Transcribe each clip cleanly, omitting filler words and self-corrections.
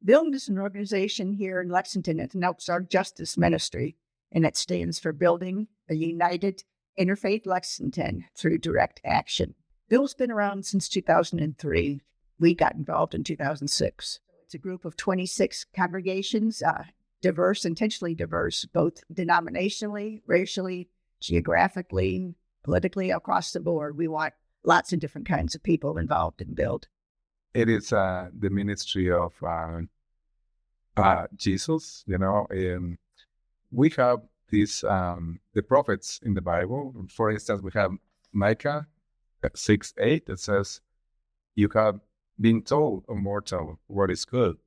Build is an organization here in Lexington. It's our justice ministry, and it stands for Building a United Interfaith Lexington through Direct Action. Bill's been around since 2003. We got involved in 2006. It's a group of 26 congregations, diverse, intentionally diverse, both denominationally, racially, geographically, politically, across the board. We want lots of different kinds of people involved in Build. It is the ministry of Jesus, and we have these, the prophets in the Bible. For instance, we have Micah 6:8 that says, "You have been told, O mortal, what is good,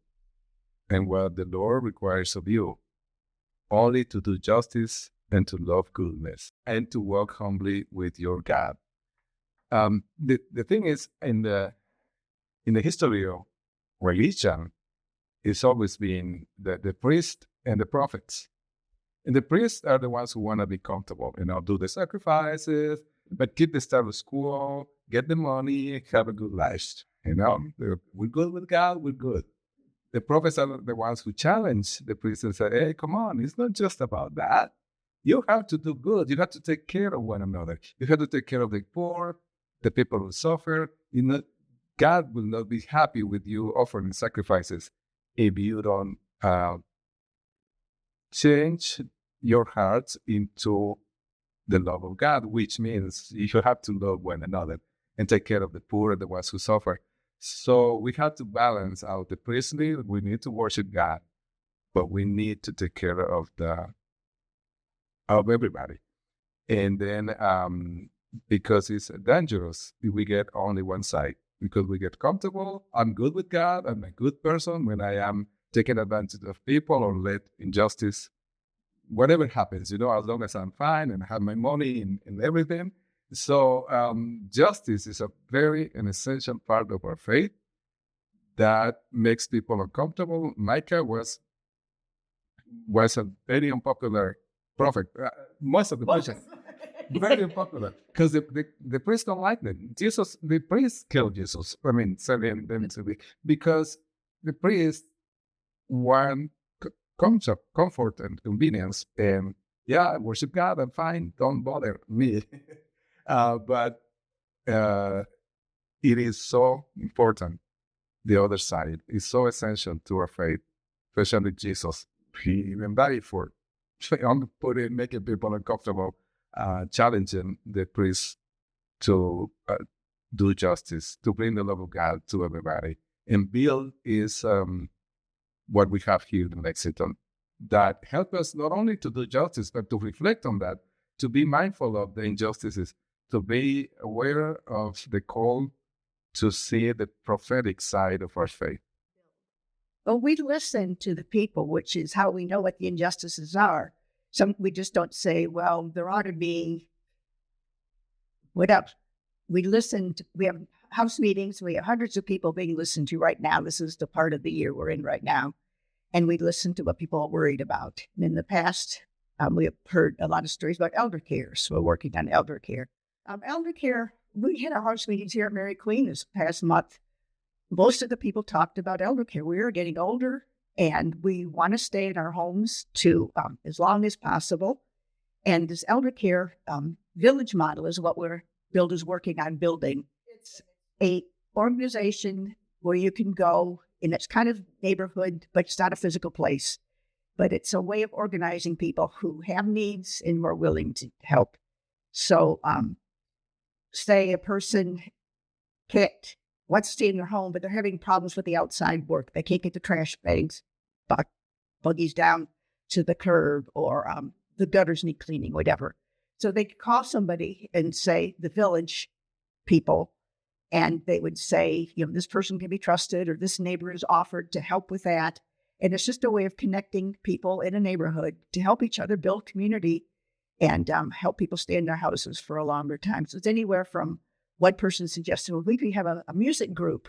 and what the Lord requires of you, only to do justice and to love goodness, and to walk humbly with your God." The thing is, in the history of religion, it's always been the priest and the prophets. And the priests are the ones who want to be comfortable, do the sacrifices, but keep the status quo, get the money, have a good life. We're good with God, we're good. The prophets are the ones who challenge the priests and say, hey, come on, it's not just about that. You have to do good. You have to take care of one another. You have to take care of the poor, the people who suffer. God will not be happy with you offering sacrifices if you don't change your hearts into the love of God, which means you have to love one another and take care of the poor and the ones who suffer. So we have to balance out the priestly. We need to worship God, but we need to take care of everybody. And then because it's dangerous if we get only one side, because we get comfortable. I'm good with God. I'm a good person. When I am taking advantage of people or let injustice, whatever happens, as long as I'm fine and have my money and everything. So justice is a very an essential part of our faith that makes people uncomfortable. Micah was a very unpopular prophet. Most of the Christians. Very unpopular because the priests don't like them. The priests killed Jesus. Selling them to be, because the priests want comfort and convenience. And worship God, I'm fine. Don't bother me. But it is so important. The other side is so essential to our faith, especially Jesus. He even died for making people uncomfortable. Challenging the priests to do justice, to bring the love of God to everybody. And Build is what we have here in Lexington that help us not only to do justice, but to reflect on that, to be mindful of the injustices, to be aware of the call to see the prophetic side of our faith. Well, we listen to the people, which is how we know what the injustices are. We just don't say, well, there ought to be whatever. We have house meetings. We have hundreds of people being listened to right now. This is the part of the year we're in right now. And we listen to what people are worried about. And in the past, we have heard a lot of stories about elder care. So we're working on elder care. Elder care, we had our house meetings here at Mary Queen this past month. Most of the people talked about elder care. We are getting older, and we want to stay in our homes to as long as possible. And this elder care village model is what Build is working on building. It's a organization where you can go, and it's kind of neighborhood, but it's not a physical place. But it's a way of organizing people who have needs and who are willing to help. So say a person wants to stay in their home, but they're having problems with the outside work. They can't get the trash bags, buggies down to the curb, or the gutters need cleaning, whatever. So they could call somebody and say, the village people, and they would say, this person can be trusted, or this neighbor is offered to help with that. And it's just a way of connecting people in a neighborhood to help each other build community and help people stay in their houses for a longer time. So it's anywhere from one person suggested, well, we could have a music group,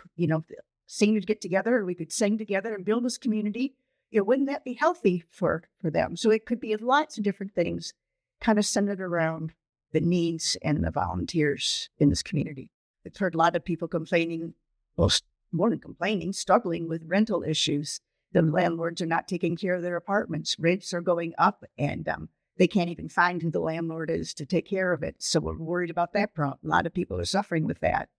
seniors get together, and we could sing together and build this community. Wouldn't that be healthy for them? So it could be lots of different things kind of centered around the needs and the volunteers in this community. I've heard a lot of people complaining, well, more than complaining, struggling with rental issues. the landlords are not taking care of their apartments. Rents are going up, and they can't even find who the landlord is to take care of it. So we're worried about that problem. A lot of people are suffering with that.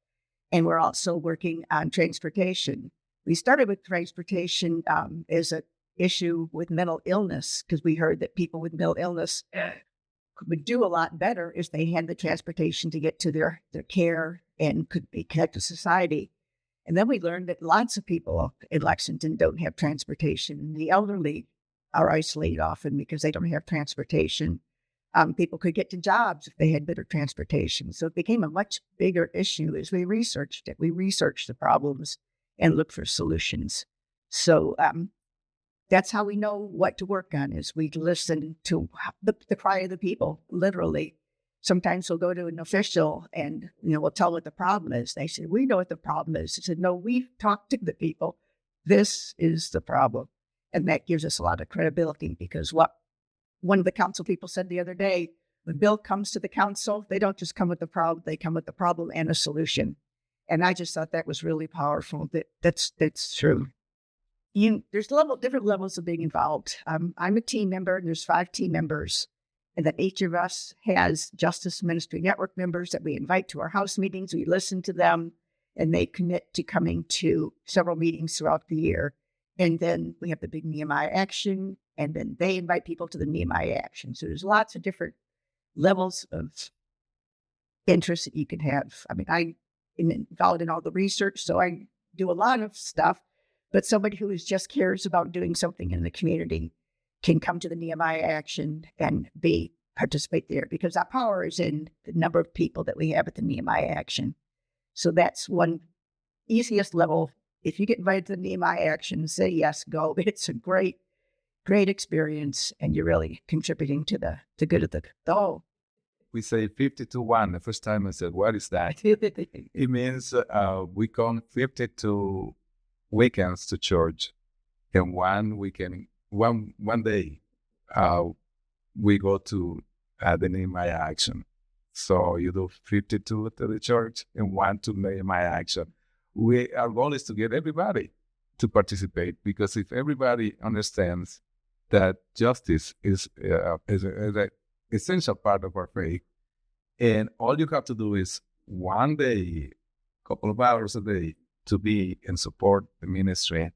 And we're also working on transportation. We started with transportation as an issue with mental illness, because we heard that people with mental illness would do a lot better if they had the transportation to get to their care and could be connected to society. And then we learned that lots of people in Lexington don't have transportation. The elderly are isolated often because they don't have transportation. People could get to jobs if they had better transportation. So it became a much bigger issue as we researched it. We researched the problems and looked for solutions. So that's how we know what to work on, is we listen to the cry of the people, literally. Sometimes we'll go to an official and, we'll tell what the problem is. They say, we know what the problem is. I said, no, we've talked to the people. This is the problem. And that gives us a lot of credibility, because what one of the council people said the other day, when bill comes to the council, they don't just come with the problem, they come with the problem and a solution. And I just thought that was really powerful. That's true. There's different levels of being involved. I'm a team member, and there's 5 team members. And then each of us has Justice Ministry Network members that we invite to our house meetings. We listen to them, and they commit to coming to several meetings throughout the year. And then we have the big Nehemiah Action, and then they invite people to the Nehemiah Action. So there's lots of different levels of interest that you can have. I mean, I'm involved in all the research, so I do a lot of stuff. But somebody who just cares about doing something in the community can come to the Nehemiah Action and participate there, because our power is in the number of people that we have at the Nehemiah Action. So that's one easiest level. If you get invited to the Nehemiah Action, say yes, go. It's a great experience, and you're really contributing to the good of the whole. We say 50-1. The first time I said, what is that? It means we come 52 weekends to church, and one weekend, one day, we go to the Nehemiah Action. So you do 52 to the church and 1 to Nehemiah Action. Our goal is to get everybody to participate, because if everybody understands that justice is an essential part of our faith, and all you have to do is one day, couple of hours a day, to be and support the ministry,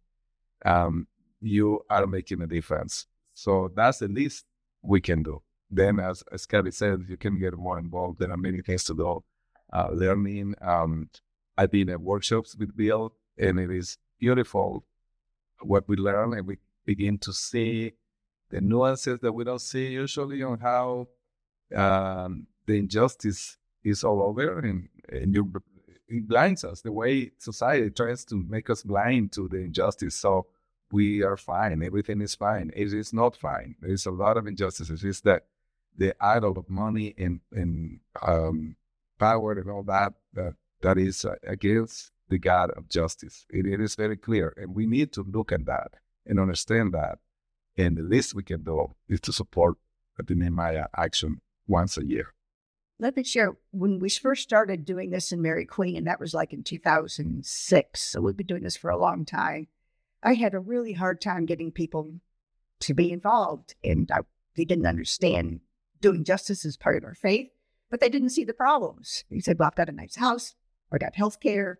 you are making a difference. So that's the least we can do. Then, as Kabby said, you can get more involved. There are many things to do. Learning. I've been at workshops with Bill, and it is beautiful what we learn, and we begin to see the nuances that we don't see usually on how the injustice is all over, and it blinds us the way society tries to make us blind to the injustice. So we are fine. Everything is fine. It is not fine. There is a lot of injustices. It's that the idol of money and power and all that is against the God of justice. It is very clear, and we need to look at that and understand that. And the least we can do is to support the Nehemiah Action once a year. Let me share, when we first started doing this in Mary Queen, and that was like in 2006, so we've been doing this for a long time, I had a really hard time getting people to be involved, and they didn't understand doing justice as part of our faith, but they didn't see the problems. They said, well, I've got a nice house, I got health care,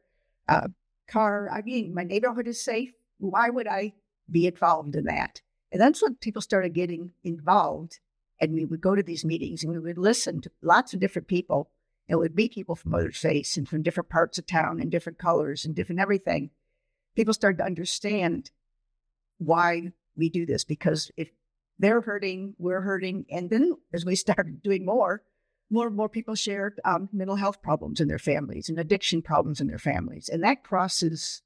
car, my neighborhood is safe. Why would I be involved in that? And that's when people started getting involved. And we would go to these meetings, and we would listen to lots of different people, and we'd meet people from other faiths and from different parts of town and different colors and different everything. People started to understand why we do this, because if they're hurting, we're hurting. And then as we started doing more and more people shared mental health problems in their families and addiction problems in their families. And that crosses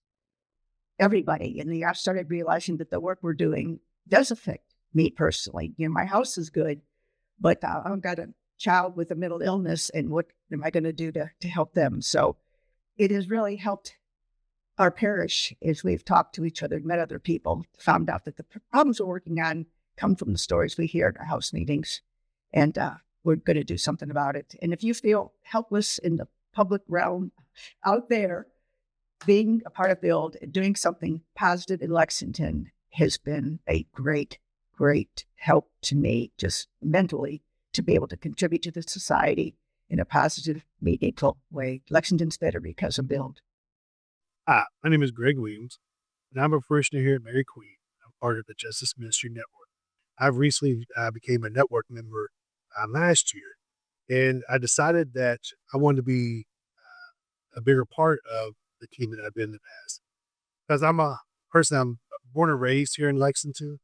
everybody. And I started realizing that the work we're doing does affect me personally. My house is good, but I've got a child with a mental illness, and what am I going to do to help them? So it has really helped our parish as we've talked to each other, met other people, found out that the problems we're working on come from the stories we hear at our house meetings, and we're going to do something about it. And if you feel helpless in the public realm out there, being a part of Build and doing something positive in Lexington has been a great, great help to me, just mentally, to be able to contribute to the society in a positive, meaningful way. Lexington's better because of Build. Hi, my name is Greg Williams, and I'm a parishioner here at Mary Queen. I'm part of the Justice Ministry Network. I've recently became a network member last year, and I decided that I wanted to be a bigger part of the team that I've been in the past. Because I'm born and raised here in Lexington,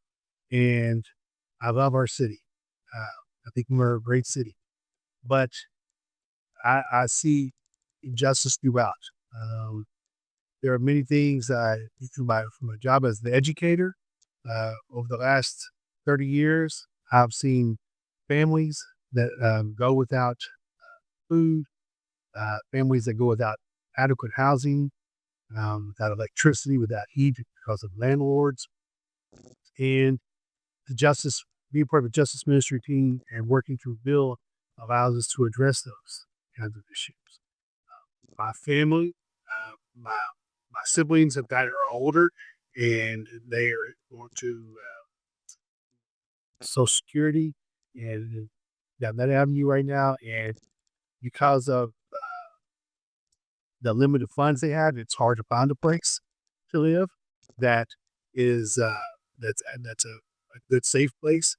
and I love our city. I think we're a great city, but I see injustice throughout. There are many things from my job as the educator. Over the last 30 years, I've seen families that go without food, families that go without adequate housing, without electricity, without heat because of landlords. And being part of the justice ministry team and working through Bill allows us to address those kinds of issues. My family, my siblings have gotten older, and they are going to Social Security, and down that avenue right now. And because of the limited funds they have, it's hard to find a place to live that is that's a good safe place.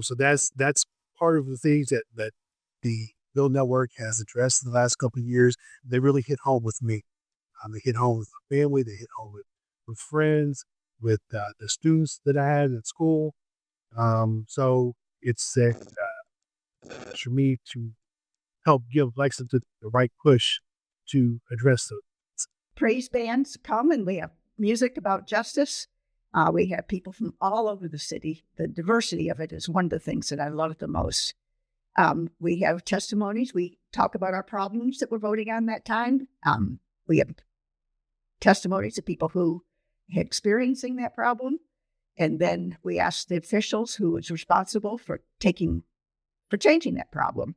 So that's part of the things that the Build Network has addressed in the last couple of years. They really hit home with me. They hit home with my family. They hit home with friends, with the students that I had at school. So it's for me to help give Lexington the right push to address those. Praise bands come, and we have music about justice. We have people from all over the city. The diversity of it is one of the things that I love the most. We have testimonies. We talk about our problems that we're voting on that time. We have testimonies of people who are experiencing that problem. And then we ask the officials who was responsible for changing that problem.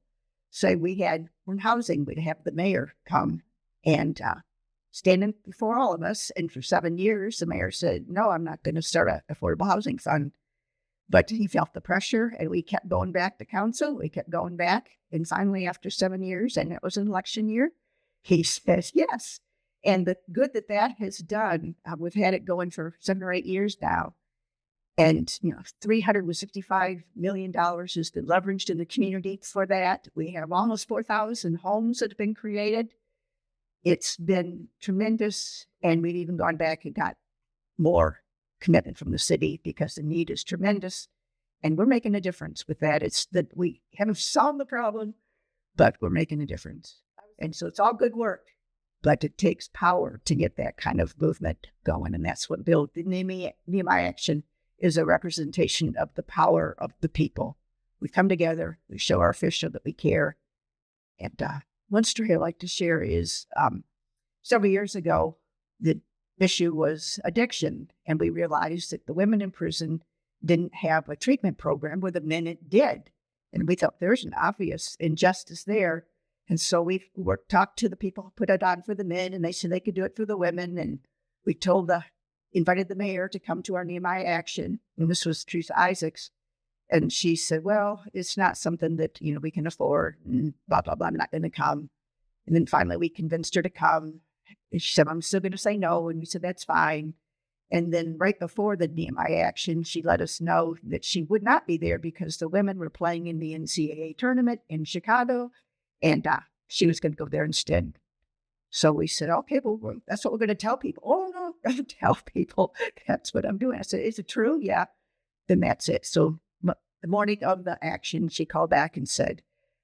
Say we're in housing, we'd have the mayor come and stand before all of us. And for 7 years, the mayor said, no, I'm not going to start an affordable housing fund. But he felt the pressure, and we kept going back to council. We kept going back. And finally, after 7 years, and it was an election year, he says yes. And the good that has done, we've had it going for 7 or 8 years now. And, $365 million has been leveraged in the community for that. We have almost 4,000 homes that have been created. It's been tremendous. And we've even gone back and got more commitment from the city because the need is tremendous. And we're making a difference with that. It's that we haven't solved the problem, but we're making a difference. And so it's all good work, but it takes power to get that kind of movement going. And that's what Build the Nehemiah Action is, a representation of the power of the people. We come together, we show our official that we care. And one story I'd like to share is several years ago, the issue was addiction. And we realized that the women in prison didn't have a treatment program where the men did. And we thought there's an obvious injustice there. And so we talked to the people who put it on for the men, and they said they could do it for the women. And we invited the mayor to come to our Nehemiah Action. And this was Teresa Isaacs. And she said, well, it's not something that, we can afford, and blah, blah, blah, I'm not going to come. And then finally we convinced her to come. And she said, I'm still going to say no. And we said, that's fine. And then right before the Nehemiah Action, she let us know that she would not be there because the women were playing in the NCAA tournament in Chicago, and she was going to go there instead. So we said, okay, well, that's what we're going to tell people. Oh, no, don't tell people. That's what I'm doing. I said, is it true? Yeah. Then that's it. So the morning of the action, she called back and said,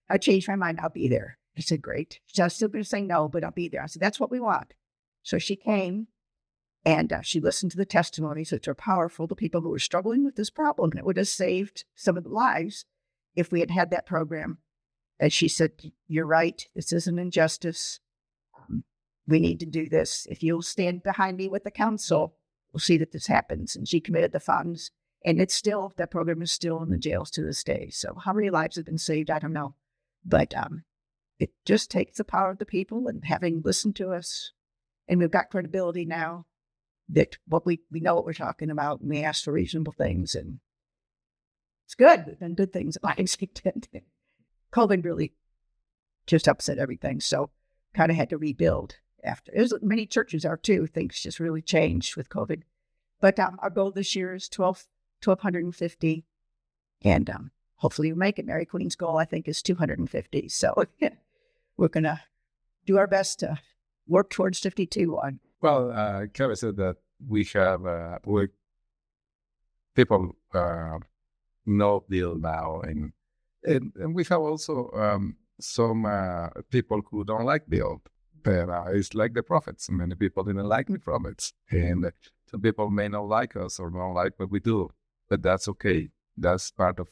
I changed my mind. I'll be there. I said, great. She said, I'm still going to say no, but I'll be there. I said, that's what we want. So she came, and she listened to the testimonies, which are powerful, the people who were struggling with this problem. And it would have saved some of the lives if we had had that program. And she said, you're right. This is an injustice. We need to do this. If you'll stand behind me with the council, we'll see that this happens. And she committed the funds. And that program is still in the jails to this day. So how many lives have been saved? I don't know. But it just takes the power of the people and having listened to us. And we've got credibility now. that what we know what we're talking about, and we ask for reasonable things, and it's good. We've done good things at Lexington. COVID really just upset everything, so kind of had to rebuild after. Many churches are too. Things just really changed with COVID. But our goal this year is 1,250, and hopefully we make it. Mary Queen's goal, I think, is 250. So we're going to do our best to work towards 52 on. Well, Kabby said that we have people know Bill now, and we have also some people who don't like Bill. But it's like the prophets. Many people didn't like the prophets, and some people may not like us or don't like what we do, but that's okay. That's part of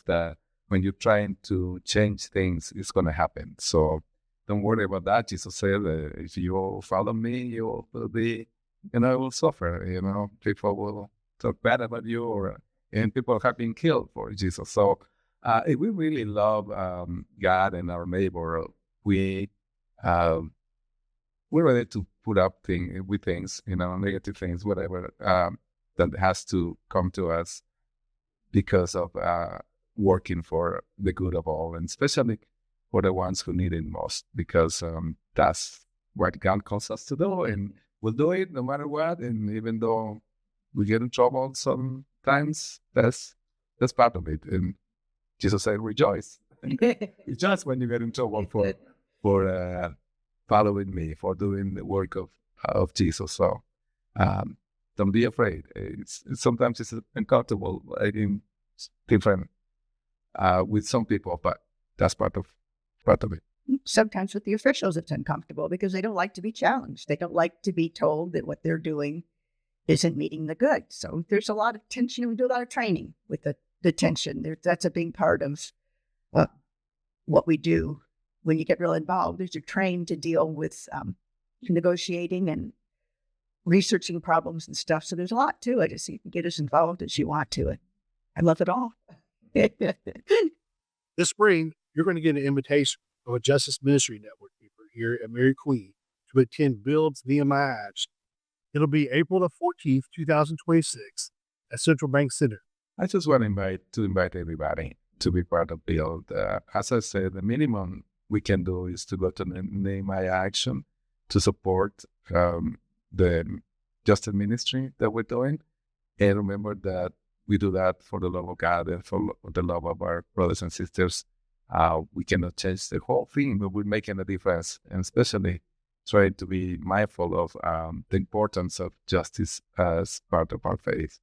when you're trying to change things, it's going to happen. So don't worry about that. Jesus said, if you follow me, you will be, will suffer. People will talk bad about you, and people have been killed for Jesus. So if we really love God and our neighbor, we're ready to put up with things, negative things, whatever, that has to come to us because of working for the good of all, and especially for the ones who need it most, because that's what God calls us to do, and we'll do it no matter what. And even though we get in trouble sometimes, that's part of it. And Jesus said, rejoice. Rejoice when you get in trouble for following me, for doing the work of Jesus. So don't be afraid. Sometimes it's uncomfortable, different with some people, but that's part of it. Sometimes with the officials, it's uncomfortable because they don't like to be challenged. They don't like to be told that what they're doing isn't meeting the good. So there's a lot of tension. We do a lot of training with the tension. That's a big part of what we do. When you get real involved, is you're trained to deal with negotiating and researching problems and stuff. So there's a lot to it. So you can get as involved as you want to it. I love it all. This spring, you're going to get an invitation of a Justice Ministry Network member here at Mary Queen to attend Build's Nehemiah Action. It'll be April the 14th, 2026 at Central Bank Center. I just want to invite everybody to be part of Build. As I said, the minimum we can do is to go to Nehemiah Action to support the justice ministry that we're doing. And remember that we do that for the love of God and for the love of our brothers and sisters. We cannot change the whole thing, but we're making a difference, and especially trying to be mindful of the importance of justice as part of our faith.